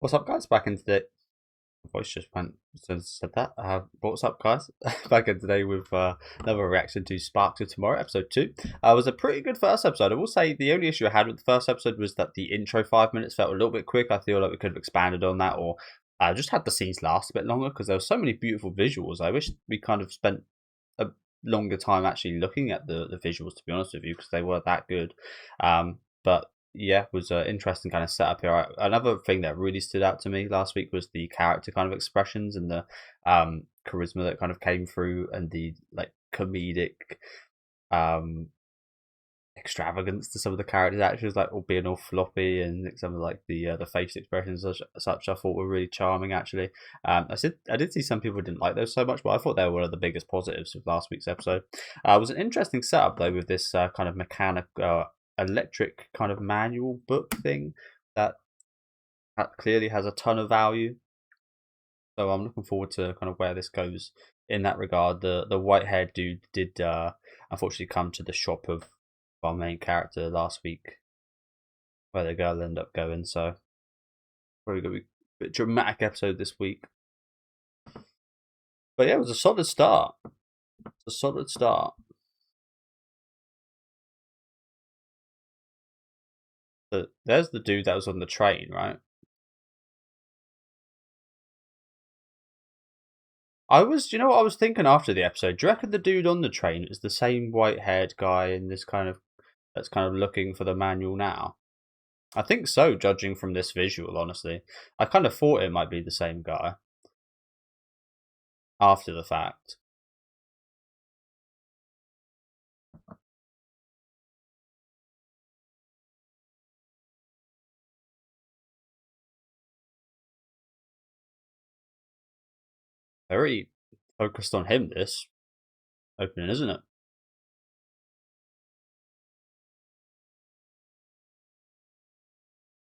What's up, guys? Back in today. My voice just went since I said that. What's up, guys? Back in today with another reaction to Sparks of Tomorrow, episode 2. It was a pretty good first episode. I will say the only issue I had with the first episode was that the intro 5 minutes felt a little bit quick. I feel like we could have expanded on that, or just had the scenes last a bit longer because there were so many beautiful visuals. I wish we kind of spent a longer time actually looking at the visuals, to be honest with you, because they were that good. But yeah, was an interesting kind of setup here. Another thing that really stood out to me last week was the character kind of expressions and the charisma that kind of came through, and the like comedic um extravagance to some of the characters' actions, like all being all floppy, and some of like the face expressions such I thought were really charming. Actually, I did see some people didn't like those so much, but I thought they were one of the biggest positives of last week's episode. It was an interesting setup though, with this kind of electric kind of manual book thing that clearly has a ton of value. So I'm looking forward to kind of where this goes in that regard. The white haired dude did unfortunately come to the shop of our main character last week, where the girl ended up going. So probably gonna be a bit dramatic episode this week. But yeah, it was a solid start. It's a solid start. So there's the dude that was on the train, right? You know what I was thinking after the episode? Do you reckon the dude on the train is the same white-haired guy in this that's kind of looking for the manual now? I think so, judging from this visual, honestly. I kind of thought it might be the same guy after the fact. Very focused on him, this opening, isn't it?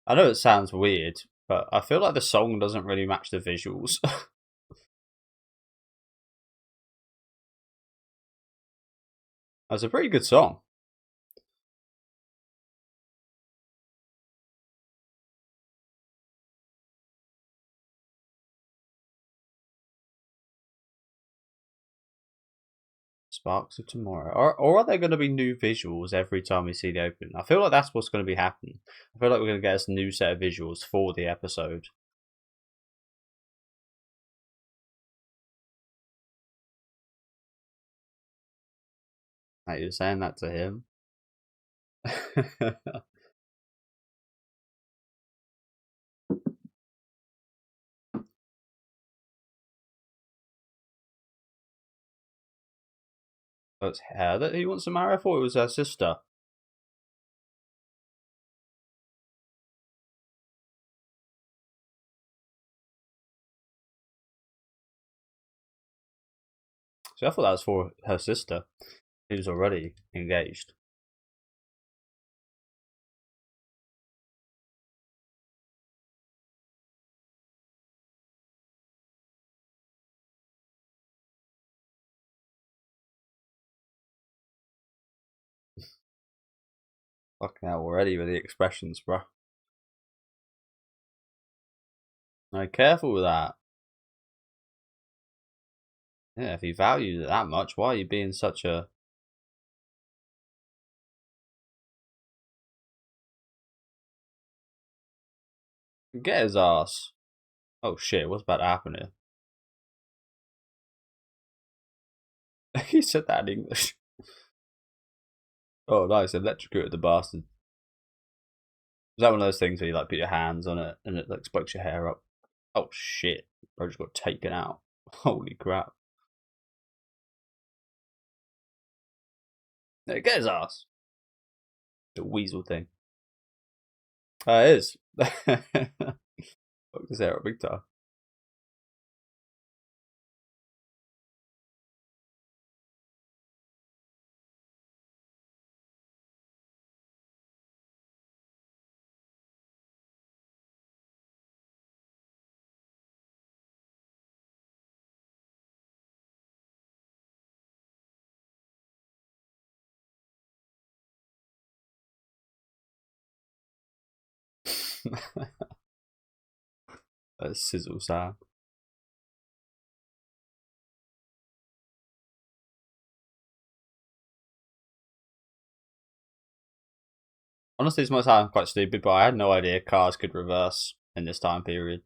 I know it sounds weird, but I feel like the song doesn't really match the visuals. It's a pretty good song. Sparks of Tomorrow. Or are there going to be new visuals every time we see the opening? I feel like that's what's going to be happening. I feel like we're going to get a new set of visuals for the episode. Like, you're saying that to him. So it's her that he wants to marry. I thought it was her sister. So I thought that was for her sister, who's already engaged. Fucking hell, already with the expressions, bro. No, careful with that. Yeah, if he values it that much, why are you being such a... Get his ass. Oh shit, what's about to happen here? He said that in English. Oh, nice, electrocuted the bastard. Is that one of those things where you like put your hands on it and it like spikes your hair up? Oh shit, bro just got taken out. Holy crap. Yeah, get his ass. The weasel thing. It is. Fuck his hair up big time. A sizzle sound. Honestly, this might sound quite stupid, but I had no idea cars could reverse in this time period.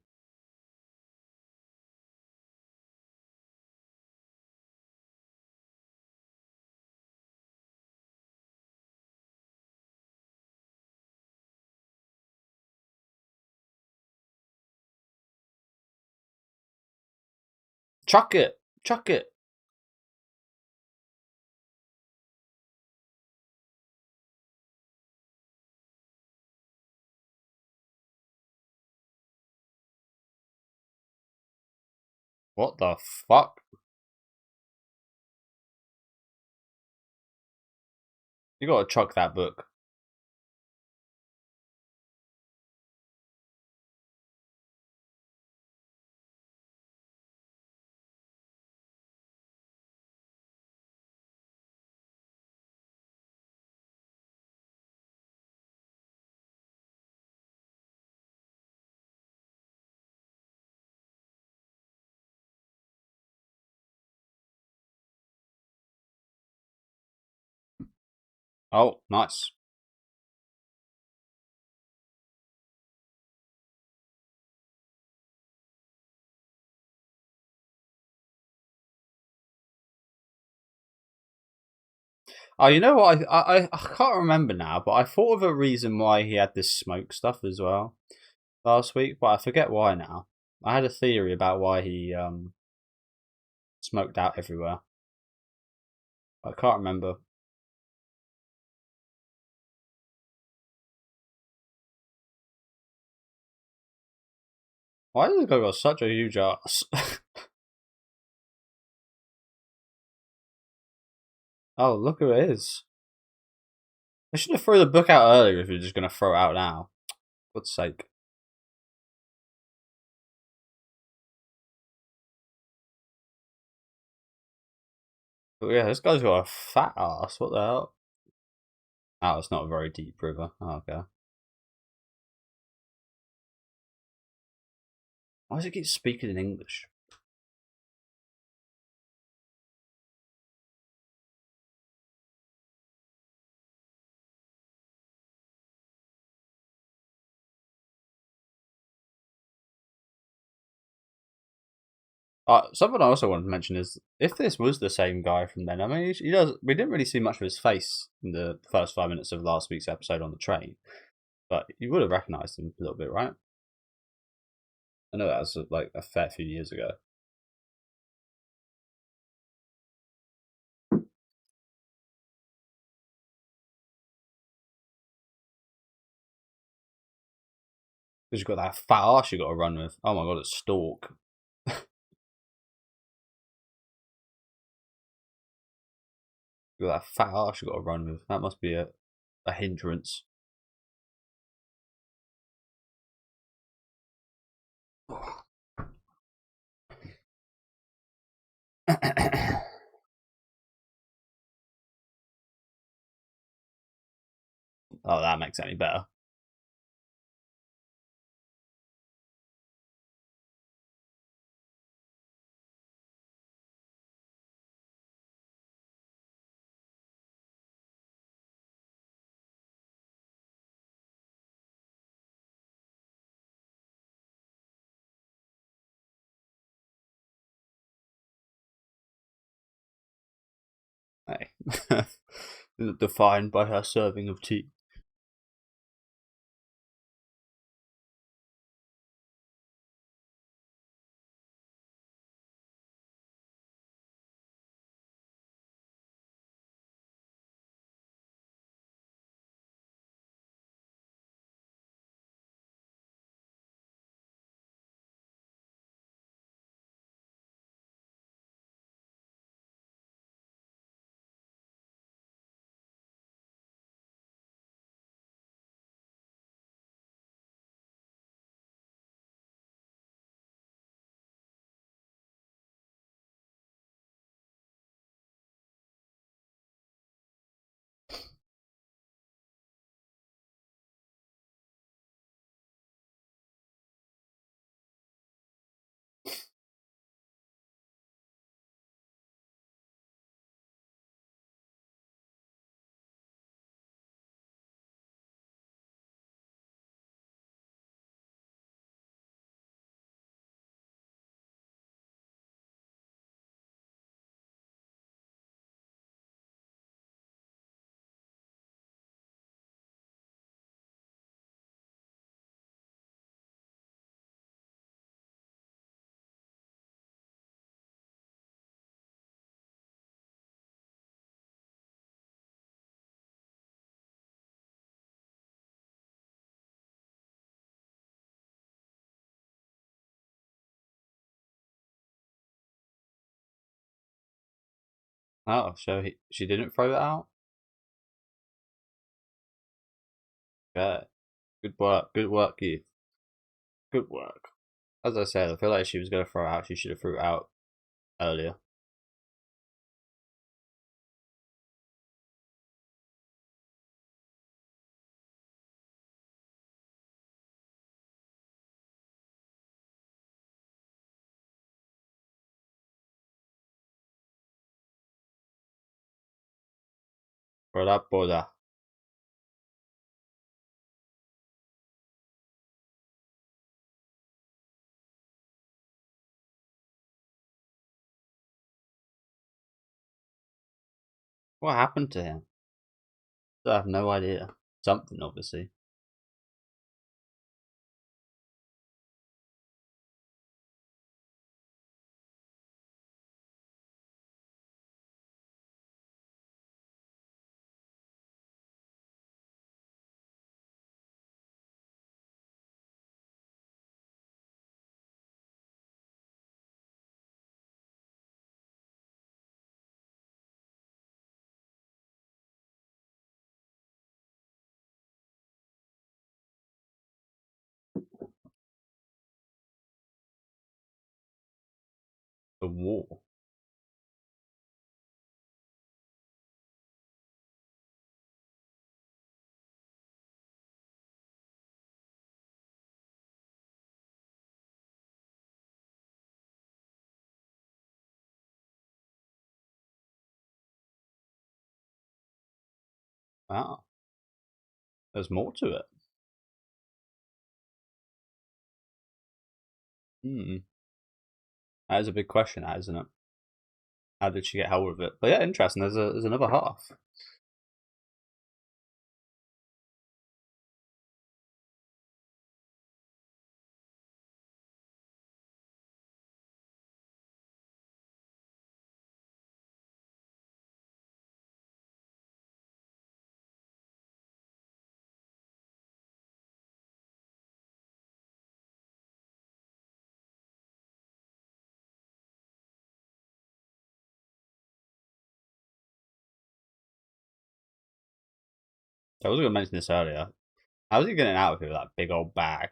Chuck it! Chuck it! What the fuck? You gotta chuck that book. Oh, nice. Oh, you know what? I can't remember now, but I thought of a reason why he had this smoke stuff as well last week, but I forget why now. I had a theory about why he smoked out everywhere. I can't remember. Why does this guy got such a huge ass? Oh, look who it is. I should have thrown the book out earlier if you're just going to throw it out now. For God's sake. But yeah, this guy's got a fat ass. What the hell? Oh, it's not a very deep river. Oh, okay. Why does it keep speaking in English? Something I also wanted to mention is if this was the same guy from then, I mean, he does. We didn't really see much of his face in the first 5 minutes of last week's episode on the train, but you would have recognised him a little bit, right? I know that was like a fair few years ago. Because you've got that fat arse you got to run with. Oh my god, it's Stork. You've got that fat arse you got to run with. That must be a hindrance. Oh, that makes it any better. Hey. Defined by her serving of tea. Oh, so she didn't throw it out? Okay. Good work, Keith. Good work. As I said, I feel like if she was going to throw it out, she should have threw it out earlier. For that border. What happened to him? I have no idea. Something, obviously. The war. Wow. There's more to it. Hmm. That is a big question, that, isn't it? How did she get hold of it? But yeah, interesting. There's another half. I was going to mention this earlier. How's he getting out of here with that big old bag?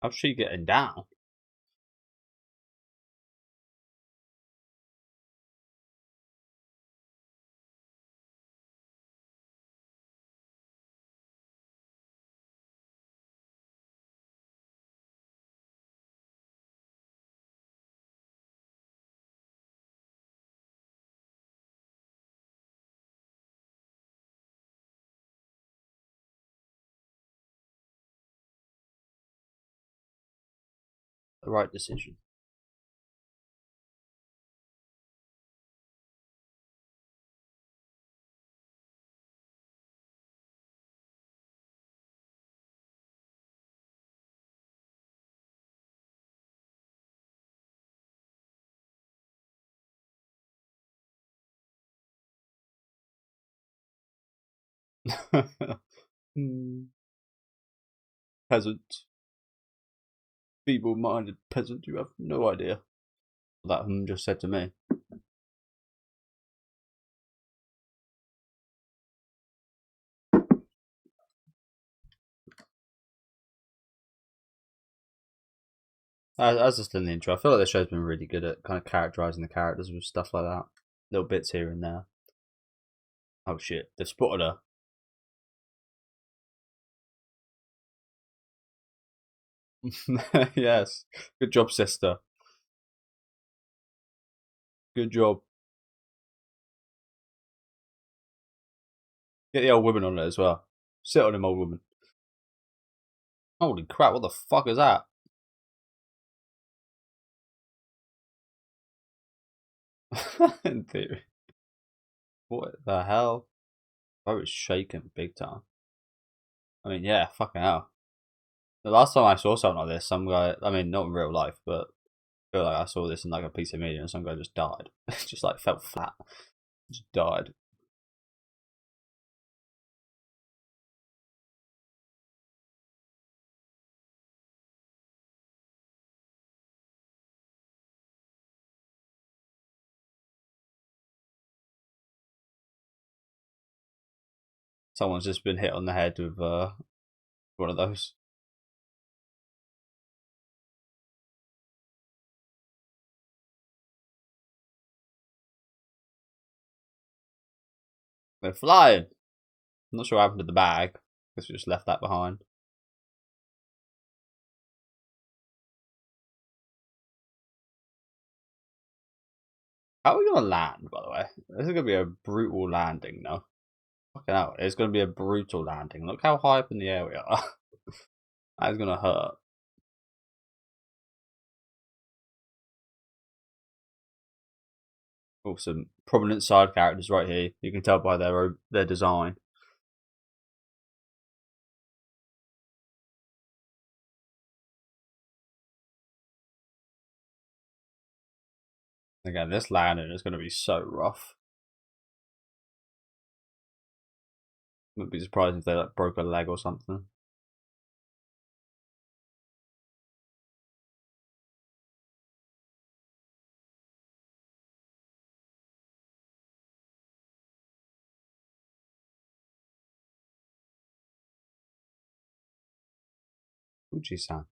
How's she getting down? The right decision. Hmm. Peasant. Feeble minded peasant, you have no idea what that just said to me. As just in the intro, I feel like the show's been really good at kind of characterizing the characters with stuff like that. Little bits here and there. Oh shit, they've spotted her. Yes. Good job, sister. Good job. Get the old woman on it as well. Sit on him, old woman. Holy crap, what the fuck is that? In theory. What the hell? I was shaking big time. I mean, yeah, fucking hell. The last time I saw something like this, some guy, I mean, not in real life, but I feel like I saw this in like a piece of media and some guy just died. Just like fell flat. Just died. Someone's just been hit on the head with one of those. They're flying. I'm not sure what happened to the bag. Guess we just left that behind. How are we gonna land, by the way? This is gonna be a brutal landing, no? Fucking hell, it's gonna be a brutal landing. Look how high up in the air we are. That is gonna hurt. Oh, some prominent side characters right here. You can tell by their design. Again, this landing is gonna be so rough. Wouldn't be surprised if they like broke a leg or something. Fuji-san.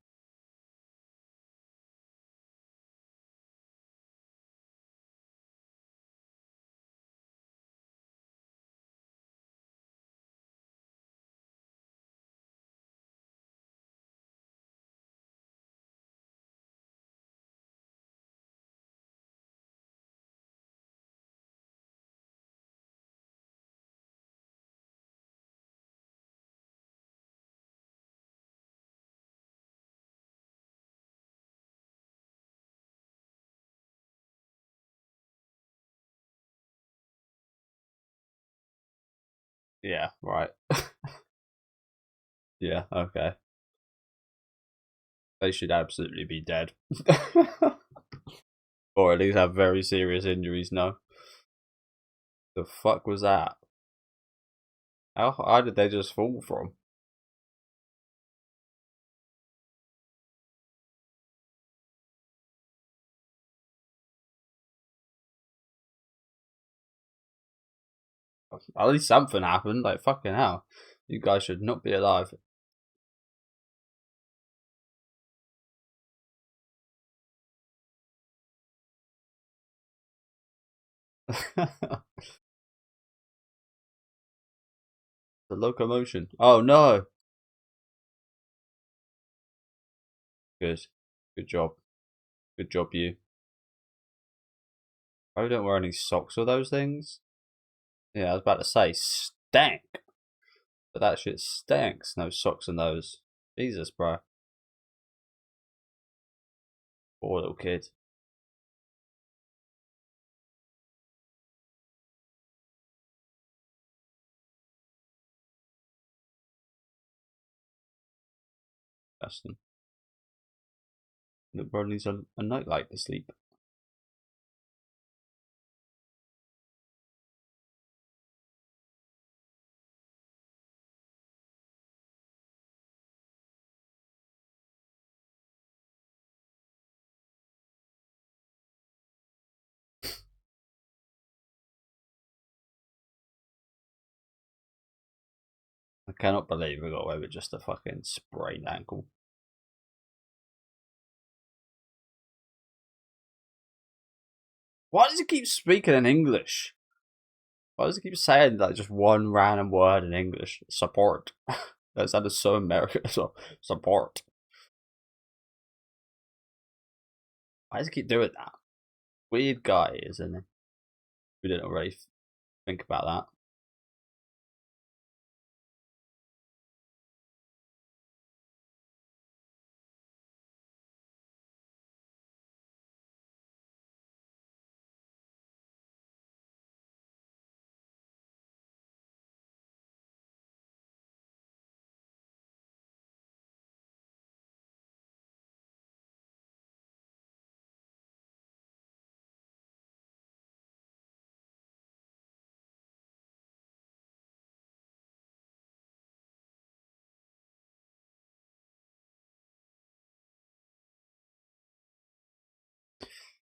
Yeah, right. Yeah, okay. They should absolutely be dead. Or at least have very serious injuries, no. The fuck was that? How high did they just fall from? At least something happened, like fucking hell. You guys should not be alive. The locomotion. Oh no! Good. Good job. Good job, you. I don't wear any socks or those things. Yeah, I was about to say stank. But that shit stinks. No socks in those. Jesus, bro. Poor little kid. Justin. Little bro needs a nightlight to sleep. I cannot believe we got away with just a fucking sprained ankle. Why does he keep speaking in English? Why does he keep saying like just one random word in English? Support. That sounded so American as well. Support. Why does he keep doing that? Weird guy, isn't he? We didn't really think about that.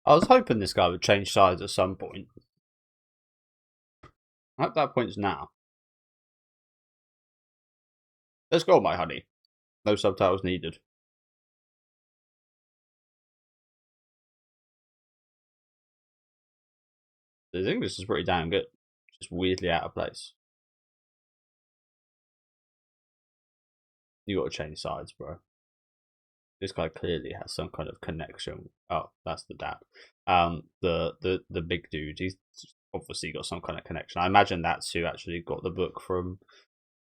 I was hoping this guy would change sides at some point. I hope that point's now. Let's go, my honey. No subtitles needed. His English is pretty damn good. Just weirdly out of place. You gotta change sides, bro. This guy clearly has some kind of connection. Oh, that's the dad. The big dude. He's obviously got some kind of connection. I imagine that's who actually got the book from,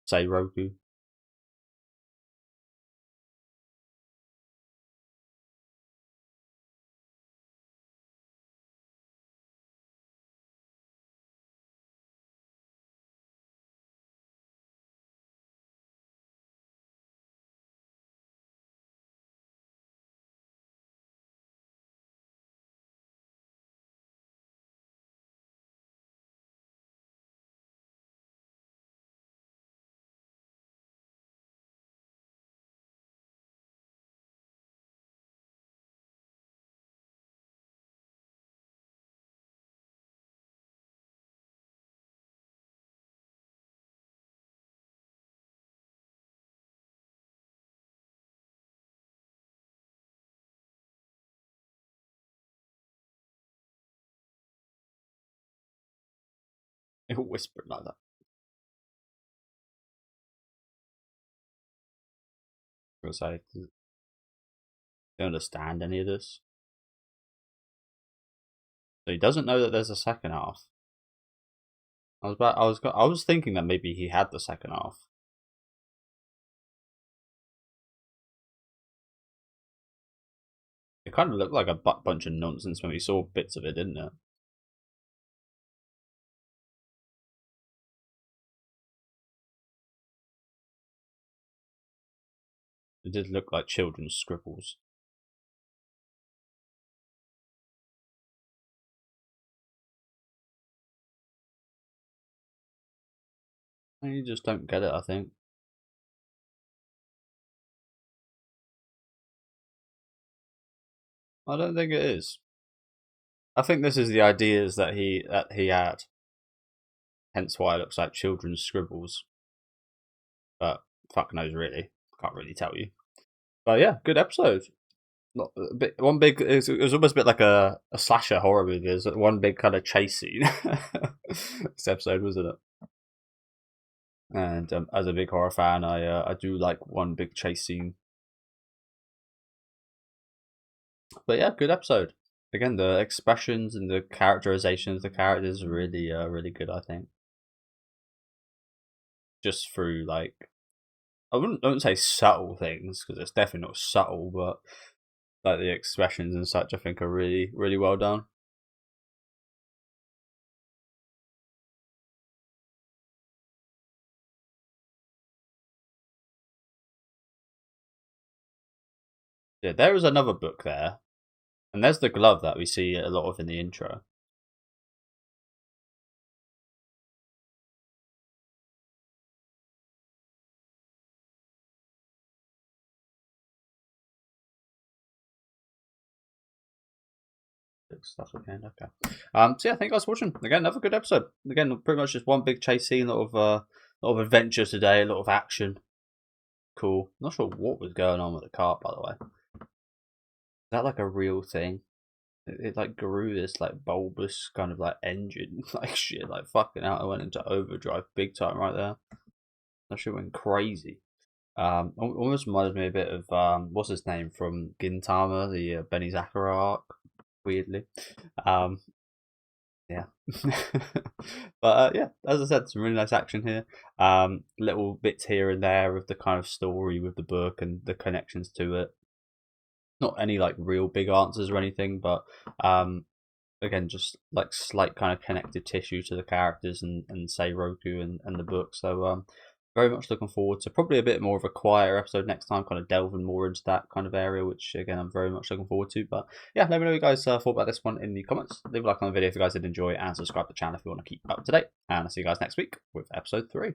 say, Roku. He'll whisper it like that. I was like, do you understand any of this? So he doesn't know that there's a second half. I was thinking that maybe he had the second half. It kind of looked like a bunch of nonsense when we saw bits of it, didn't it? It did look like children's scribbles. You just don't get it, I think. I don't think it is. I think this is the ideas that he had. Hence why it looks like children's scribbles. But fuck knows really. Can't really tell you. But yeah, good episode. Not a bit, one big. It was almost a bit like a slasher horror movie. There's one big kind of chase scene. This episode, wasn't it? And as a big horror fan, I do like one big chase scene. But yeah, good episode. Again, the expressions and the characterizations of the characters are really really good, I think. Just through like, I wouldn't say subtle things because it's definitely not subtle, but like the expressions and such, I think are really really well done. Yeah, there is another book there, and there's the glove that we see a lot of in the intro. Stuff again, okay. So yeah, thank you guys for watching. Again, another good episode. Again, pretty much just one big chase scene, a lot of adventure today, a lot of action. Cool. Not sure what was going on with the car, by the way. Is that like a real thing? It like grew this like bulbous kind of like engine, like shit, like fucking out. I went into overdrive big time right there. That shit went crazy. Almost reminded me a bit of what's his name from Gintama, the Benny Zakura arc. Weirdly, yeah. But yeah, as I said, some really nice action here. Little bits here and there of the kind of story with the book and the connections to it. Not any like real big answers or anything, but again, just like slight kind of connective tissue to the characters and say Roku and the book. So very much looking forward to probably a bit more of a quieter episode next time, kind of delving more into that kind of area, which again I'm very much looking forward to. But yeah, let me know what you guys thought about this one in the comments. Leave a like on the video if you guys did enjoy, and subscribe to the channel if you want to keep up to date. And I'll see you guys next week with episode 3.